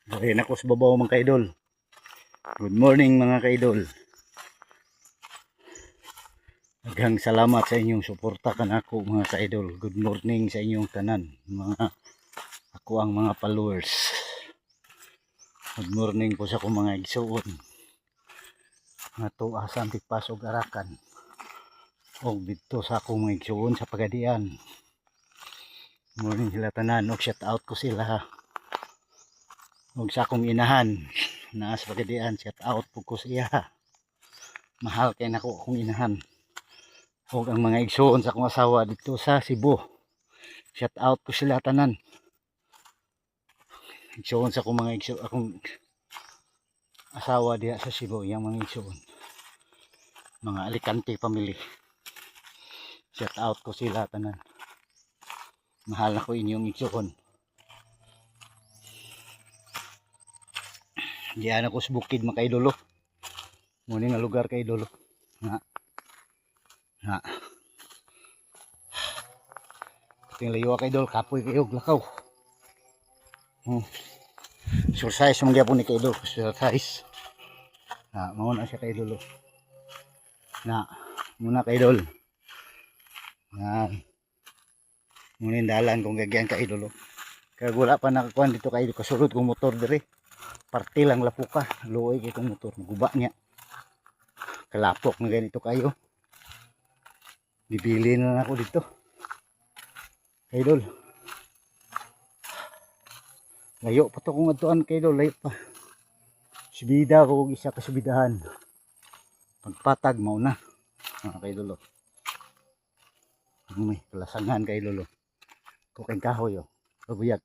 Rin ako sa babaw mga kaidol. Good morning mga kaidol. Daghang salamat sa inyong suporta kanako mga kaidol. Good morning sa inyong tanan mga ako ang mga followers. Good morning po sa akong mga igsuon nga tuwa sa Antipas ug Arakan og dito sa akong mga igsuon sa Pagadian. Morning sila tanan og shout out ko sila og sa akong inahan naa sa Pagadian, shout out po ko siya. Mahal kay nako akong inahan og ang mga igsuon sa akong asawa dito sa Cebu, shout out ko sila tanan. Igsuon sa akong mga igsuon akong asawa diha sa Cebu, yang mga igsuon mga Alicante family, shout out ko sila tanan. Mahal na ko inyong igsuon. Diyan ako sa bukid mga kaidolo. Muna nga lugar kaidolo. Ha. Ting layo kaidol, kapoy kayo lakaw. Exercise mong gyapon ni kaidol, exercise. Mao na siya kaidolo. Muna kaidol. Muna dalan kung gagyan kaidolo. Kaya wala pa nakakuan dito kaidol, kasulod kong motor dire. Parte lang lapuka, luoy kay kong motor, guba niya. Kalapok na ganito kayo. Bibili na ako dito. Kaidol. Layo pa to kung atuan kaidol, layo pa. Subida ko isa ka subidahan. Pagpatag mao na. Kaidol. May kalasangan kaidol. Kuking kahoy oh. Pabuyag.